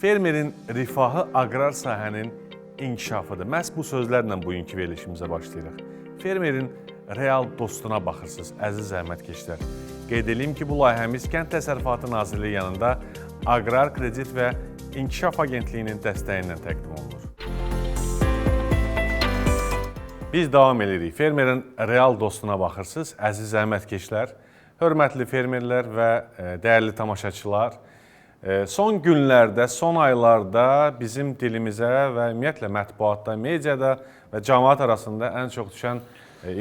Fermerin rifahı aqrar sahənin inkişafıdır. Məhz bu sözlərlə bugünkü verilişimizə başlayırıq. Fermerin real dostuna baxırsınız, əziz zəhmətkeşlər. Qeyd edeyim ki, bu layihəmiz Kənd Təsərrüfatı Nazirliyi yanında Aqrar Kredit və İnkişaf Agentliyinin dəstəyi ilə təqdim olunur. Biz davam edirik. Fermerin real dostuna baxırsınız, əziz zəhmətkeşlər, hörmətli fermerlər və dəyərli tamaşaçılar. Son günlərdə, son aylarda bizim dilimizə və ümumiyyətlə mətbuatda, mediada və cəmaət arasında ən çox düşən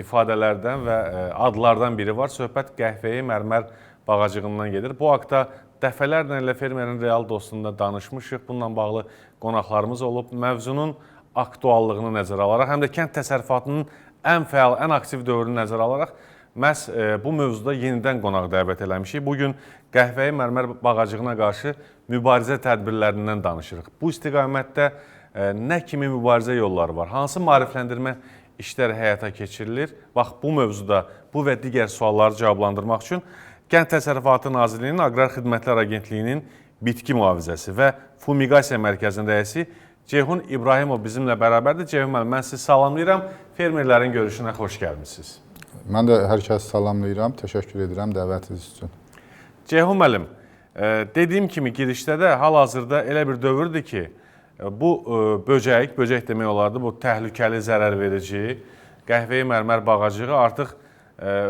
ifadələrdən və adlardan biri var. Söhbət qəhvəyi mərmər bağacığından gedir. Bu haqda dəfələrlə ilə fermerin real dostunda danışmışıq. Bununla bağlı qonaqlarımız olub. Mövzunun aktuallığını nəzərə alaraq, həm də kənd təsərrüfatının ən fəal, ən aktiv dövrünü nəzərə alaraq məhz bu mövzuda yenidən qonaq dəvət eləmişik. Bugün qəhvəyi mərmər bağacığına qarşı mübarizə tədbirlərindən danışırıq. Bu istiqamətdə nə kimi mübarizə yolları var? Hansı maarifləndirmə işləri həyata keçirilir? Bax, bu mövzuda bu və digər sualları cavablandırmaq üçün Kənd Təsərrüfatı Nazirliyinin Aqrar Xidmətlər Agentliyinin Bitki Mühafizəsi və Fumigasiya Mərkəzinin rəisi Ceyhun İbrahimov bizimlə bərabərdir. Ceyhun müəllim, mən sizi salamlayıram. Fermerlərin görüşünə xoş gəlmişsiniz. Mən də hər kəsi salamlayıram, təşəkkür edirəm dəvətiniz üçün. Ceyhun müəllim, dediyim kimi girişdə də hal-hazırda elə bir dövrdür ki, bu böcək demək olardı, bu təhlükəli, zərər verici qəhvəyi mərmər bağacığı artıq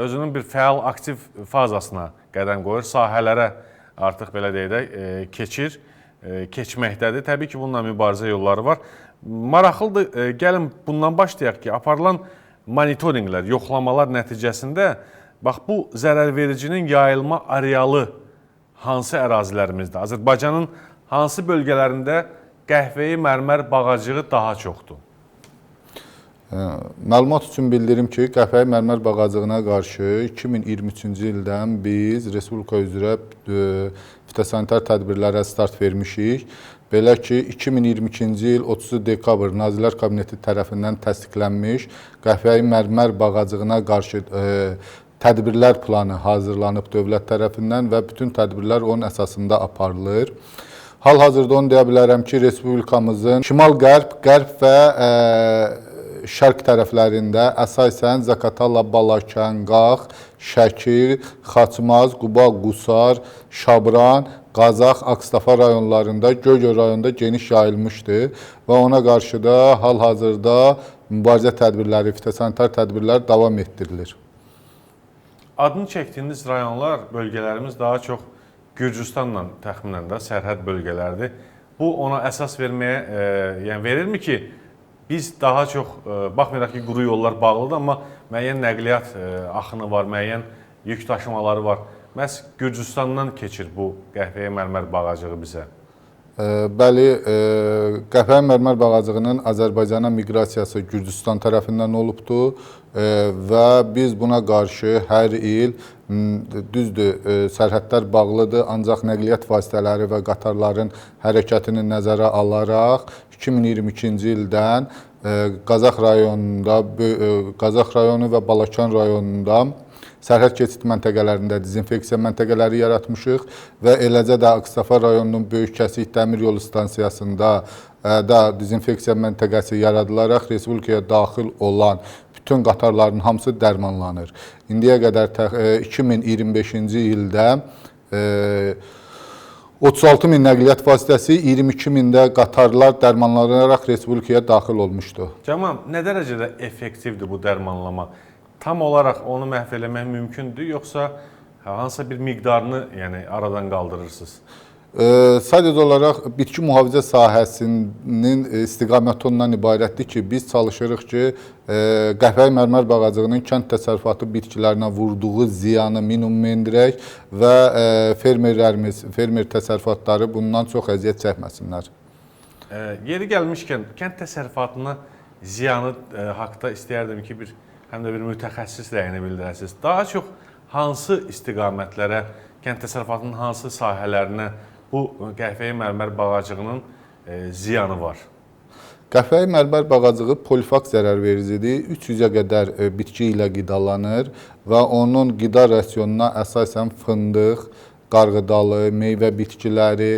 özünün bir fəal, aktiv fazasına qədəm qoyur, sahələrə artıq belə deyək də keçməkdədir. Təbii ki, bununla mübarizə yolları var. Maraqlıdır, gəlin bundan başlayaq ki, aparılan monitorinqlər, yoxlamalar nəticəsində bax, bu zərərvericinin yayılma arealı hansı ərazilərimizdə, Azərbaycanın hansı bölgələrində qəhvəyi mərmər bağacığı daha çoxdur? Məlumat üçün bildirim ki, qəhvəyi mərmər bağacığına qarşı 2023-cü ildən biz Respublika üzrə fitosanitar tədbirlərə start vermişik. Belə ki, 2022-ci il 30 dekabr Nazirlər Kabineti tərəfindən təsdiqlənmiş qəhvəyi mərmər bağacığına qarşı tədbirlər planı hazırlanıb dövlət tərəfindən və bütün tədbirlər onun əsasında aparılır. Hal-hazırda onu deyə bilərəm ki, Respublikamızın şimal-qərb, qərb və şərq tərəflərində əsasən Zaqatala, Balakən, Qax, Şəkir, Xaçmaz, Quba, Qusar, Şabran, Qazax, Akstafa rayonlarında, Göygöl rayonunda geniş yayılmışdır və ona qarşı da hal-hazırda mübarizə tədbirləri, fitosanitar tədbirlər davam etdirilir. Adını çəkdiyiniz rayonlar, bölgələrimiz daha çox Gürcüstanla təxminən də sərhəd bölgələrdir. Bu ona əsas verməyə, verirmi ki, biz daha çox, baxmayaraq ki, quru yollar bağlıdır, amma müəyyən nəqliyyat axını var, müəyyən yük daşımaları var. Məhz Gürcüstandan keçir bu qəhvəyi mərmər bağacığı bizə. Bəli, qəhvəyi mərmər bağacığının Azərbaycana miqrasiyası Gürcüstan tərəfindən olubdur və biz buna qarşı hər il, düzdür, sərhədlər bağlıdır, ancaq nəqliyyat vasitələri və qatarların hərəkətini nəzərə alaraq 2022-ci ildən Qazax rayonu və Balakən rayonunda sərhəd keçid məntəqələrində dezinfeksiya məntəqələri yaratmışıq və eləcə də Akstafa rayonunun Böyük Kəsik Dəmir Yolu stansiyasında da dezinfeksiya məntəqəsi yaradılaraq Respublikaya daxil olan bütün qatarların hamısı dərmanlanır. İndiyə qədər 2025-ci ildə 36 min nəqliyyat vasitəsi, 22 mində qatarlar dərmanlanaraq Respublikaya daxil olmuşdur. Cəmal, nə dərəcədə effektivdir bu dərmanlama? Tam olaraq onu məhv eləmək mümkündür, yoxsa hansısa bir miqdarını aradan qaldırırsınız? Sadəcə olaraq bitki mühafizə sahəsinin istiqaməti ondan ibarətdir ki, biz çalışırıq ki, qəhvəyi mərmər bağacığının kənd təsərrüfatı bitkilərinə vurduğu ziyanı minimuma endirək və fermerlərimiz, fermer təsərrüfatları bundan çox əziyyət çəkməsinlər. Yeri gəlmişkən, kənd təsərrüfatına ziyanı haqda istəyərdim ki, həm də bir mütəxəssis rəyini bildirəsiniz. Daha çox hansı istiqamətlərə, kənd təsərrüfatının hansı sahələrinə bu qəhvəyi mərmər bağacığının ziyanı var? Qəhvəyi mərmər bağacığı polifak zərərvericidir. 300-ə qədər bitki ilə qidalanır və onun qida rasionuna əsasən fındıq, qarğıdalı, meyvə bitkiləri,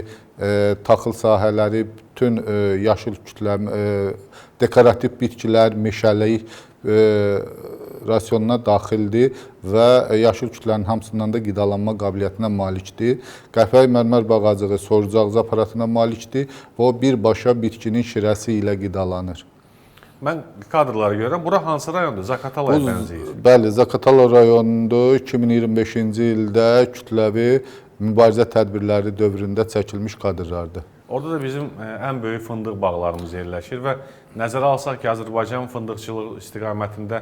taxıl sahələri, bütün yaşıl kütlə, dekorativ bitkilər, meşəlik rasionuna daxildir və yaşıl kütlənin hamısından da qidalanma qabiliyyətinə malikdir. Qəfəyi mərmər bağacığı sorucu aparatına malikdir və o birbaşa bitkinin şirəsi ilə qidalanır. Mən kadrlara görürəm. Bura hansı rayondur? Zaqatalaya bənzəyir. Bəli, Zaqatala rayonundur. 2025-ci ildə kütləvi mübarizə tədbirləri dövründə çəkilmiş kadrlardır. Orada da bizim ən böyük fındıq bağlarımız yerləşir və nəzərə alsaq ki, Azərbaycan fındıqçılığı istiqamətində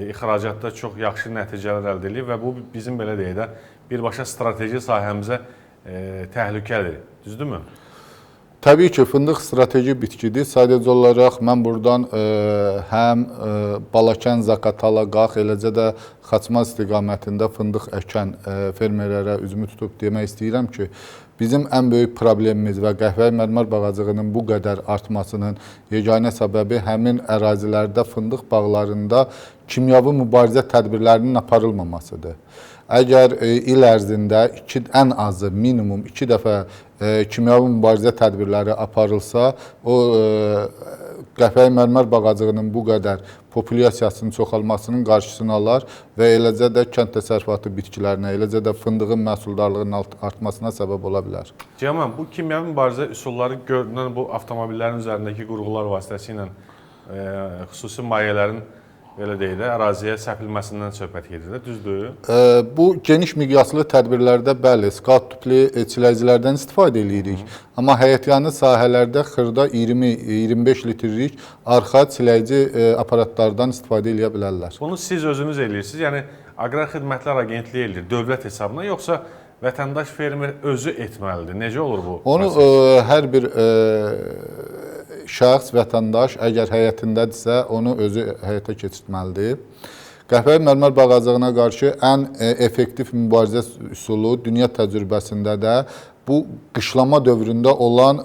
ixracatda çox yaxşı nəticələr əldə edir və bu bizim belə deyək də birbaşa strateji sahəmizə təhlükədir. Düzdürmü? Təbii ki, fındıq strateji bitkidir. Sadəcə olaraq mən buradan həm Balakən, Zaqatala, Qax, eləcə də Xaçmaz istiqamətində fındıq əkən fermerlərə üzümü tutub demək istəyirəm ki, bizim ən böyük problemimiz və qəhvəyi mərmər bağacığının bu qədər artmasının yeganə səbəbi həmin ərazilərdə fındıq bağlarında kimyəvi mübarizə tədbirlərinin aparılmamasıdır. Əgər il ərzində ən azı minimum 2 dəfə kimyəvi mübarizə tədbirləri aparılsa, o qəfəyi mərmər bağacığının bu qədər populyasiyasının çoxalmasının qarşısını alar və eləcə də kənd təsərrüfatı bitkilərinə, eləcə də fındığın məhsuldarlığının artmasına səbəb ola bilər. Cəman, bu kimyəvi mübarizə üsulları görünən bu avtomobillərin üzərindəki qurğular vasitəsilə xüsusi mayyələrin belə deyək də, əraziyə səpilməsindən söhbət gedir də, düzdür? Bu geniş miqyaslı tədbirlərdə bəli, skat tüplü çiləkçilərdən istifadə edirik. Amma həyətyanı sahələrdə xırda 20-25 litrlik arxa çiləkçi aparatlardan istifadə edə bilərlər. Bunu siz özünüz eləyirsiniz, yəni Aqrar Xidmətlər Agentliyi eləyir dövlət hesabına, yoxsa vətəndaş fermer özü etməlidir? Necə olur bu? Onu hər bir şəxs, vətəndaş əgər həyətindədirsə, onu özü həyata keçirtməlidir. Qəfəyi mərmər bağacığına qarşı ən effektiv mübarizə üsulu dünya təcrübəsində də bu qışlama dövründə olan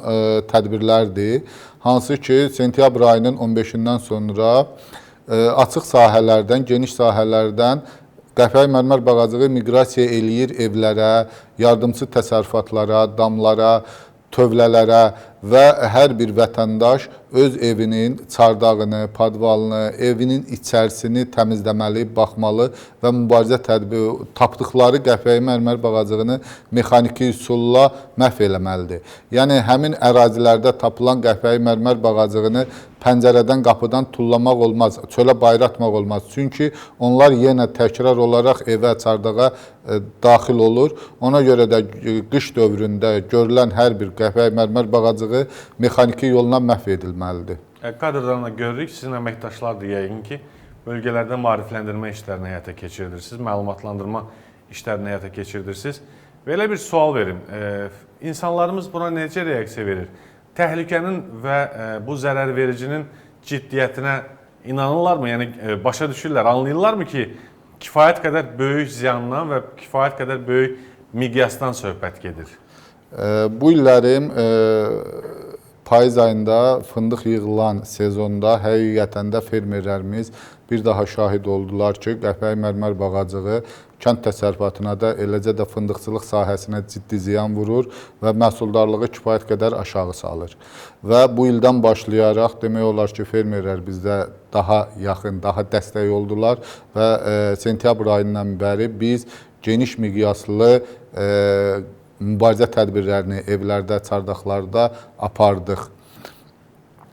tədbirlərdir. Hansı ki, sentyabr ayının 15-dən sonra açıq sahələrdən, geniş sahələrdən qəfəyi mərmər bağacığı miqrasiya eləyir evlərə, yardımçı təsərrüfatlara, damlara, tövlələrə və hər bir vətəndaş öz evinin çardağını, padvalını, evinin içərisini təmizləməli, baxmalı və mübarizə tədbiri tapdıqları qəfəyi mərmər bağacığını mexaniki üsulla məhv eləməlidir. Yəni, həmin ərazilərdə tapılan qəfəyi mərmər bağacığını pəncərədən, qapıdan tullamaq olmaz, çölə bayratmaq olmaz. Çünki onlar yenə təkrar olaraq evə, çardağa daxil olur. Ona görə də qış dövründə görülən hər bir qəfəyi mərmər bağacığı mexaniki yolla məhv edilməlidir. Kadrlarında görürük, sizin əməkdaşlar da yəqin ki, bölgələrdə maarifləndirmə işlərini həyata keçirirsiniz, məlumatlandırma işlərini həyata keçirirsiniz. Belə bir sual verim, insanlarımız buna necə reaksiya verir? Təhlükənin və bu zərərvericinin ciddiyyətinə inanırlarmı? Yəni, başa düşürlər, anlayırlarmı ki, kifayət qədər böyük ziyandan və kifayət qədər böyük miqyasdan söhbət gedir? Bu illərin payız ayında fındıq yığılan sezonda həqiqətən də fermerlərimiz bir daha şahid oldular ki, qəfəyi mərmər bağacığı kənd təsərrüfatına da, eləcə də fındıqçılıq sahəsinə ciddi ziyan vurur və məhsuldarlığı kifayət qədər aşağı salır. Və bu ildən başlayaraq demək olar ki, fermerlər bizdə daha yaxın, daha dəstək oldular və sentyabr ayından bəri biz geniş miqyaslı mübarizə tədbirlərini evlərdə, çardaqlarda apardıq.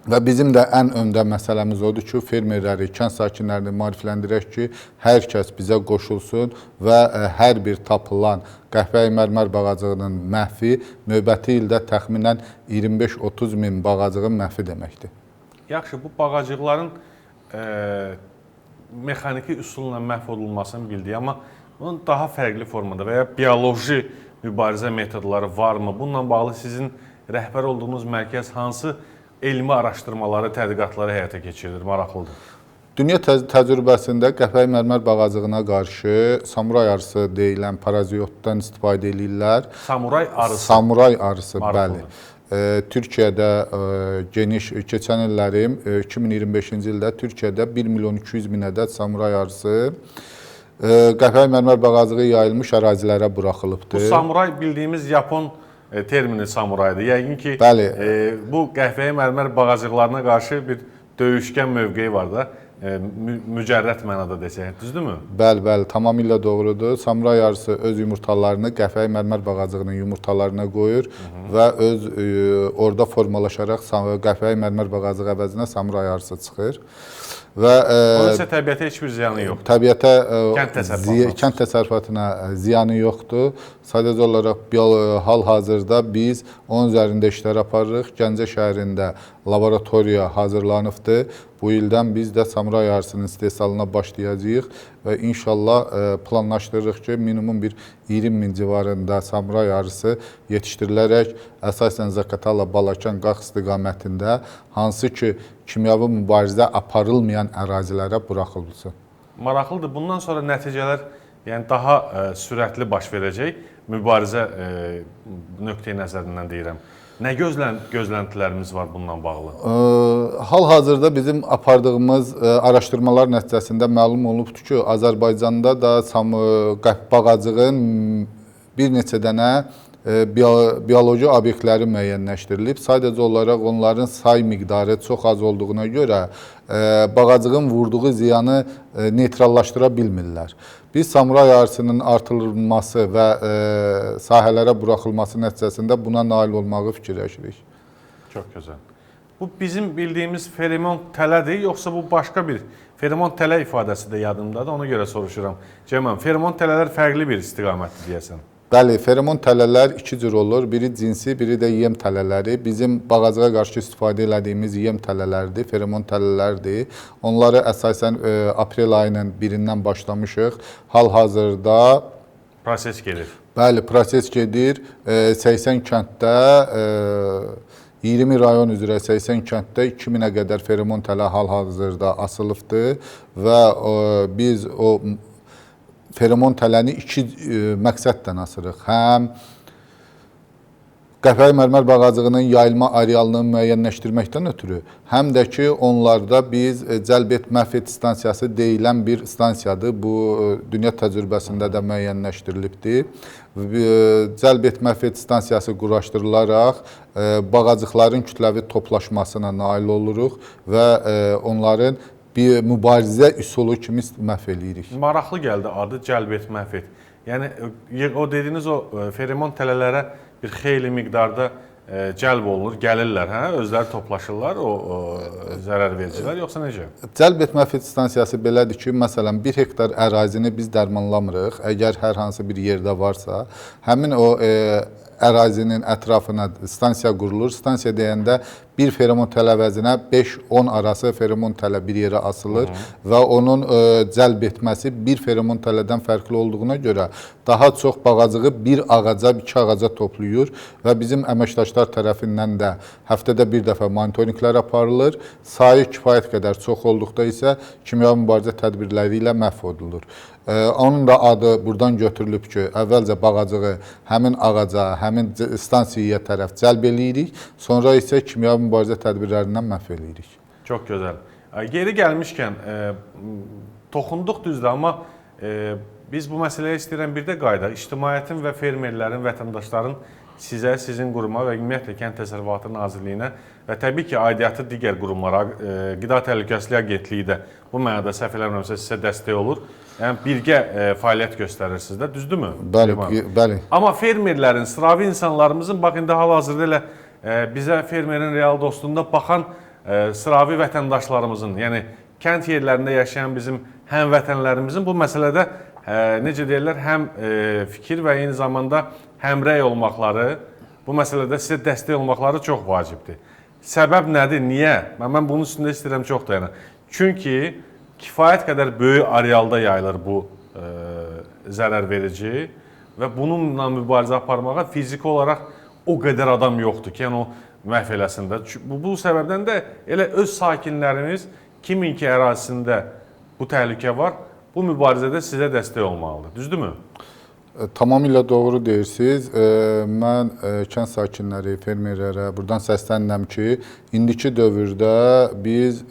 Və bizim də ən öndə məsələmiz odur ki, fermerləri, kənd sakinlərini maarifləndirək ki, hər kəs bizə qoşulsun və hər bir tapılan qəfəyi mərmər bağacığının məhvi növbəti ildə təxminən 25-30 min bağacığın məhvi deməkdir. Yaxşı, bu bağacıqların mexaniki üsulla məhv olunmasını bildik, amma bunun daha fərqli formada və ya bioloji mübarizə metodları varmı? Bununla bağlı sizin rəhbər olduğunuz mərkəz hansı elmi araşdırmaları, tədqiqatları həyata keçirilir, maraqlıdır. Dünya təcrübəsində qəfəyi mərmər bağacığına qarşı samuray arısı deyilən paraziyotdan istifadə edirlər. Samuray arısı? Samuray arısı, maraqlıdır. Bəli. Türkiyədə geniş, keçən illərim 2025-ci ildə Türkiyədə 1.200.000 ədəd samuray arısı qəfəy mərmər bağacığı yayılmış ərazilərə Bu buraxılıbdır. samuray bildiyimiz Yapon termini samuraydır. Yəqin ki, Bəli. Bu qəfəyə mərmər bağacıqlarına qarşı bir döyüşkən mövqeyi var da, mücərrət mənada desək, düzdürmü? Bəli, bəli, tamamilə doğrudur. Samuray arısı öz yumurtalarını qəfəy mərmər bağacığının yumurtalarına qoyur və öz orada formalaşaraq qəfəy mərmər bağacığı əvəzinə samuray arısı çıxır. Və Onun isə təbiətə heç bir ziyanı yoxdur. Təbiətə Kənd təsərrüfatına ziyanı yoxdur. Sadəcə olaraq hal-hazırda biz onun üzərində işlər aparırıq. Gəncə şəhərində laboratoriya hazırlanıbdır. Bu ildən biz də samuray arısının istehsalına başlayacağıq və inşallah planlaşdırırıq ki, minimum bir 20.000 civarında samuray arısı yetişdirilərək əsasən Zaqatala, Balakən, Qax istiqamətində hansı ki, kimyəvi mübarizə aparılmayan ərazilərə buraxılsın. Maraqlıdır. Bundan sonra nəticələr yəni daha sürətli baş verəcək. Mübarizə nöqteyi nəzərindən deyirəm. Nə gözləntilərimiz var bununla bağlı? Hal-hazırda bizim apardığımız araşdırmalar nəticəsində məlum olubdur ki, Azərbaycanda da bağacığın bir neçə dənə bioloji obyektləri müəyyənləşdirilib. Sadəcə olaraq onların say miqdarı çox az olduğuna görə bağacığın vurduğu ziyanı neytrallaşdıra bilmirlər. Biz samuray arısının artırılması və sahələrə buraxılması nəticəsində buna nail olmağı fikirləşirik. Çox gözəl. Bu bizim bildiyimiz feromon tələdir, yoxsa bu başqa bir feromon tələ ifadəsi də yadımdadır, ona görə soruşuram. Cəmal, feromon tələlər fərqli bir istiqamətdir deyəsən. Bəli, feromon tələlər iki cür olur. Biri cinsi, biri də yem tələləri. Bizim bağacığa qarşı istifadə etdiyimiz yem tələlərdir, feromon tələlərdir. Onları əsasən aprel ayının 1-dən başlamışıq. Hal-hazırda Proses gedir. Bəli, proses gedir. 80 kənddə 20 rayon üzrə 80 kənddə 2000-ə qədər feromon tələ hal-hazırda asılıbdır və biz o feromon tələni iki məqsəddən asırıq. Həm qəfəy mərmər bağacığının yayılma arealını müəyyənləşdirməkdən ötürü, həm də ki, onlarda biz cəlb et məhv et stansiyası deyilən bir stansiyadır. Bu, dünya təcrübəsində də müəyyənləşdirilibdir. Cəlb et məhv et stansiyası quraşdırılaraq bağacıqların kütləvi toplaşmasına nail oluruq və onların bir mübarizə üsulu kimi məhv eləyirik. Maraqlı gəldi adı cəlb et, məhv et. Yəni o dediyiniz o feromon tələlərə bir xeyli miqdarda cəlb olunur, gəlirlər, hə? Özləri toplaşırlar o zərər vericilər, yoxsa necə? Cəlb et məhv et stansiyası belədir ki, məsələn 1 hektar ərazini biz dərmanlamırıq. Əgər hər hansı bir yerdə varsa, həmin o ərazinin ətrafına stansiya qurulur. Stansiya deyəndə bir feromon tələ əvəzinə 5-10 arası feromon tələ bir yerə asılır və onun cəlb etməsi bir feromon tələdən fərqli olduğuna görə daha çox bağacığı bir ağaca, 2 ağaca toplayır və bizim əməkdaşlar tərəfindən də həftədə bir dəfə monitorinqlər aparılır. Sayı kifayət qədər çox olduqda isə kimyəvi mübarizə tədbirləri ilə məhv olunur. Onun da adı buradan götürülüb ki, əvvəlcə bağacığı həmin ağaca, həmin stansiyaya tərəf cəlb eləyirik, sonra isə kimyəvi mübarizə tədbirlərindən məhv eləyirik. Çox gözəl. Geri gəlmişkən, toxunduq düzdür, amma biz bu məsələyə istəyirəm bir də qayda. İctimaiyyətin və fermerlərin, vətəndaşların sizə, sizin quruma və ümumiyyətlə Kənd Təsərrüfatı Nazirliyinə və təbii ki, aidiyyatı digər qurumlara, Qida Təhlükəsizliyi Agentliyi də bu mənada səhv eləmirəmsə sizə dəstək olur. Yəni birgə fəaliyyət göstərirsiniz də, düzdürmü? Bəli, bəli. Amma fermerlərin, sıravi insanlarımızın, bax indi hal-hazırda elə bizə fermerin real dostluğunda baxan sıravi vətəndaşlarımızın, yəni kənd yerlərində yaşayan bizim həmvətənlərimizin bu məsələdə necə deyirlər, həm fikir və eyni zamanda həmrəy olmaqları, bu məsələdə sizə dəstək olmaqları çox vacibdir. Səbəb nədir, niyə? Mən bunun üstündə istəyirəm çox dayanam. Çünki kifayət qədər böyük arealda yayılır bu zərər verici və bununla mübarizə aparmağa fiziki olaraq o qədər adam yoxdur ki, yəni o məhv eləsin də. Bu səbəbdən də elə öz sakinlərimiz kimin ki ərazisində bu təhlükə var, bu mübarizədə sizə dəstək olmalıdır. Düzdürmü? Tamamilə doğru deyirsiniz. Mən kənd sakinləri, fermerlərə buradan səslənirəm ki, indiki dövrdə biz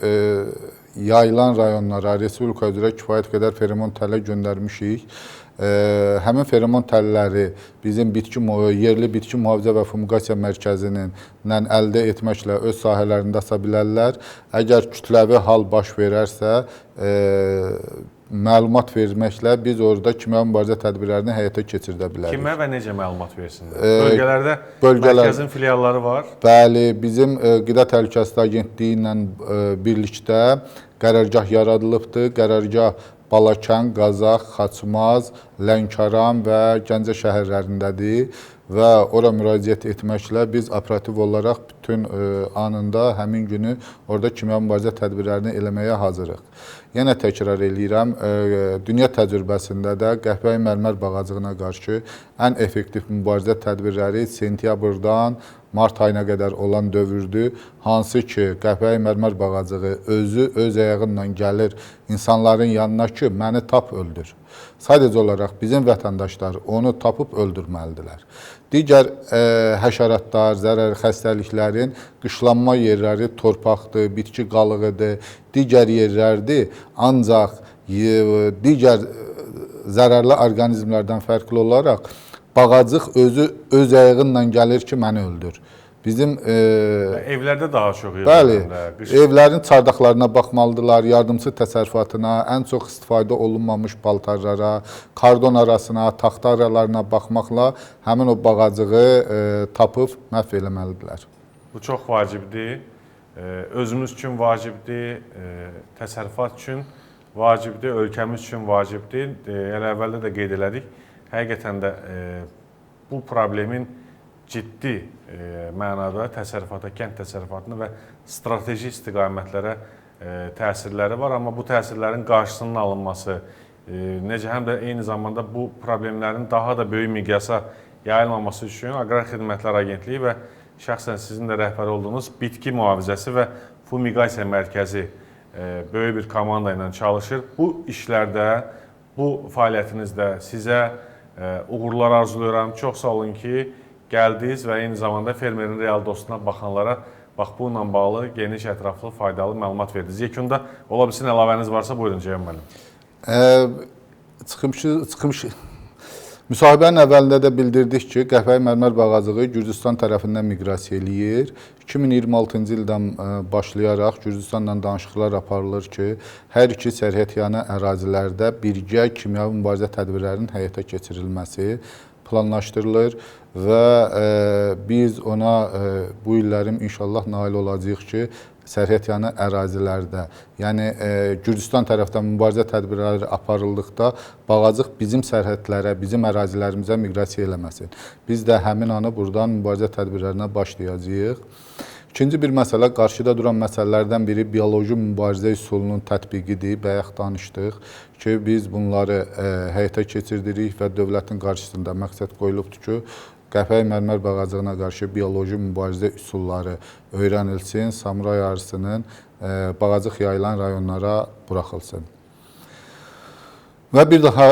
yayılan rayonlara Respublika üzrə kifayət qədər feromon tələ göndərmişik. Həmin feromon təlləri bizim yerli bitki mühafizə və fumigasiya mərkəzinin əldə etməklə öz sahələrində asa bilərlər. Əgər kütləvi hal baş verərsə, məlumat verməklə biz orada kimya mübarizə tədbirlərini həyata keçirdə bilərik. Kimə və necə məlumat versinlər? Bölgələrdə mərkəzin filialları var? Bəli, bizim Qida Təhlükəsizliyi Agentliyi ilə birlikdə qərargah yaradılıbdır. Qərargah Balakən, Qazax, Xaçmaz, Lənkəran və Gəncə şəhərlərindədir və ora müraciət etməklə biz operativ olaraq bütün anında həmin günü orada kimya mübarizə tədbirlərini eləməyə hazırıq. Yenə təkrar eləyirəm, dünya təcrübəsində də qəhvəyi mərmər bağacığına qarşı ən effektiv mübarizə tədbirləri sentyabrdan mart ayına qədər olan dövrdür. Hansı ki, qəhvəyi mərmər bağacığı özü öz ayağıyla gəlir insanların yanına ki, məni tap öldür. Sadəcə olaraq bizim vətəndaşlar onu tapıb öldürməlidirlər. Digər həşəratlar, zərər xəstəliklərin qışlanma yerləri torpaqdır, bitki qalığıdır, digər yerlərdir. Ancaq digər zərərli orqanizmlərdən fərqli olaraq bağacıq özü öz ayağıyla gəlir ki, məni öldür. Bizim evlərdə daha çox bəli, evlərin çardaqlarına baxmalıdırlar, yardımçı təsərrüfatına, ən çox istifadə olunmamış paltarlara, kardon arasına, taxta aralarına baxmaqla həmin o bağacığı tapıb məhv eləməlidirlər. Bu çox vacibdir. Özümüz üçün vacibdir, təsərrüfat üçün vacibdir, ölkəmiz üçün vacibdir. Elə əvvəldə də qeyd elədik. Həqiqətən də bu problemin ciddi mənada təsərrüfata, kənd təsərrüfatına və strateji istiqamətlərə təsirləri var. Amma bu təsirlərin qarşısının alınması, necə həm də eyni zamanda bu problemlərin daha da böyük miqyasa yayılmaması üçün Aqrar Xidmətlər Agentliyi və şəxsən sizin də rəhbər olduğunuz bitki mühafizəsi və fumigasiya mərkəzi böyük bir komanda ilə çalışır. Bu işlərdə, bu fəaliyyətinizdə sizə uğurlar arzulayıram. Çox sağ olun ki, gəldiniz və eyni zamanda fermerin real dostuna baxanlara bax bununla bağlı geniş, ətraflı, faydalı məlumat verdiniz. Yekunda ola bilsin əlavəniz varsa buyurun Ceyhun müəllim. Müsahibənin əvvəlində də bildirdik ki, qəhvəyi mərmər bağacığı Gürcüstan tərəfindən miqrasiya eləyir. 2026-cı ildən başlayaraq Gürcüstanla danışıqlar aparılır ki, hər iki sərhədyanı ərazilərdə birgə kimyəvi mübarizə tədbirlərinin həyata keçirilməsi planlaşdırılır və biz ona bu illərim inşallah nail olacağıq ki, sərhədyanı ərazilərdə, yəni Gürcüstan tərəfdən mübarizə tədbirləri aparıldıqda bağacıq bizim sərhədlərə, bizim ərazilərimizə miqrasiya eləməsin. Biz də həmin anı buradan mübarizə tədbirlərinə başlayacağıq. İkinci bir məsələ, qarşıda duran məsələlərdən biri bioloji mübarizə üsulunun tətbiqidir. Bayaq danışdıq ki, biz bunları həyata keçirdirik və dövlətin qarşısında məqsəd qoyulubdur ki, qəhvəyi mərmər bağacığına qarşı bioloji mübarizə üsulları öyrənilsin, Samuray arısının bağacıq yayılan rayonlara buraxılsın. Və bir daha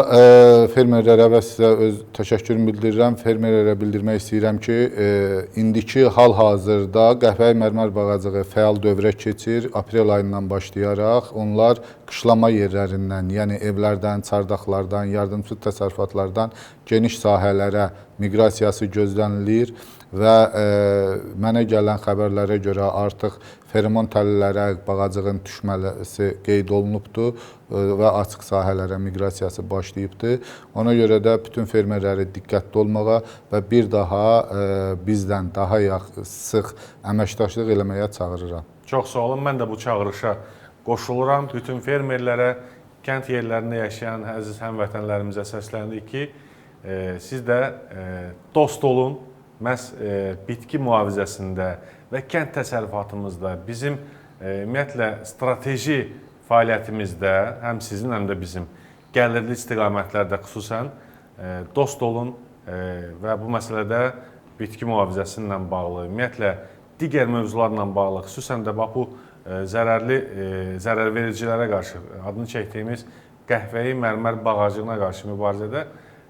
fermerlərə və sizə öz təşəkkürümü bildirirəm. Fermerlərə bildirmək istəyirəm ki, indiki hal-hazırda qəhvəyi mərmər bağacığı fəal dövrə keçir. Aprel ayından başlayaraq onlar qışlama yerlərindən, yəni evlərdən, çardaqlardan, yardımçı təsərrüfatlardan geniş sahələrə miqrasiyası gözlənilir və mənə gələn xəbərlərə görə artıq feromon təllərə bağacığın düşməsi qeyd olunubdur və açıq sahələrə miqrasiyası başlayıbdır. Ona görə də bütün fermerləri diqqətli olmağa və bir daha bizdən daha sıx əməkdaşlıq eləməyə çağırıram. Çox sağ olun. Mən də bu çağırışa qoşuluram. Bütün fermerlərə, kənd yerlərində yaşayan əziz həmvətənlərimizə səsləndik ki, siz də dost olun. Məhz bitki mühafizəsində və kənd təsərrüfatımızda, bizim ümumiyyətlə strateji fəaliyyətimizdə, həm sizin, həm də bizim gəlirli istiqamətlərdə xüsusən dost olun və bu məsələdə bitki mühafizəsi ilə bağlı, ümumiyyətlə digər mövzularla bağlı, xüsusən də bu zərərvericilərə qarşı adını çəkdiyimiz qəhvəyi mərmər bağacığına qarşı mübarizədə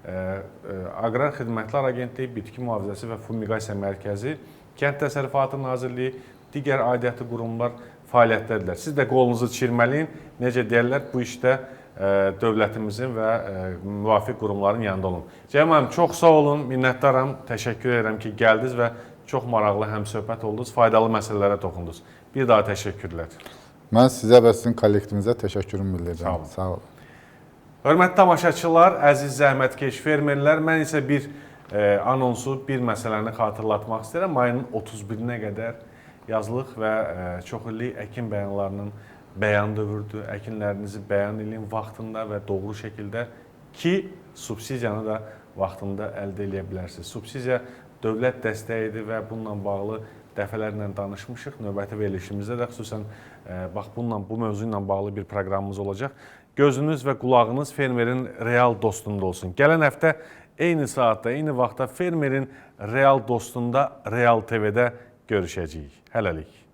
Aqrar Xidmətlər Agentliyi, Bitki Mühafizəsi və Fumigasiya Mərkəzi, Kənd Təsərrüfatı Nazirliyi, digər aidiyyatı qurumlar fəaliyyətdədirlər. Siz də qolunuzu çirmələyin. Necə deyirlər, bu işdə dövlətimizin və müvafiq qurumların yanında olun. Cəyən müəllim, çox sağ olun, minnətdaram, təşəkkür edirəm ki, gəldiniz və çox maraqlı həmsöhbət oldunuz, faydalı məsələlərə toxundunuz. Bir daha təşəkkürlər. Mən sizə və sizin kollektivinizə təşəkkürümü bildirirəm. Sağ olun. Hörmətli tamaşaçılar, əziz zəhmətkeş fermerlər, mən isə bir anonsu, bir məsələni xatırlatmaq istəyirəm. Mayın 31-nə qədər yazılıq və çoxillik əkin bəyanlarının bəyan dövrdür. Əkinlərinizi bəyan edin vaxtında və doğru şəkildə ki, subsidiyanı da vaxtında əldə edə bilərsiniz. Subsidiya dövlət dəstəyidir və bununla bağlı dəfələrlə danışmışıq. Növbəti verilişimizdə də xüsusən bu mövzu ilə bağlı bir proqramımız olacaq. Gözünüz və qulağınız fermerin real dostunda olsun. Gələn həftə eyni saatda, eyni vaxtda fermerin real dostunda, Real TV-də görüşəcəyik. Hələlik.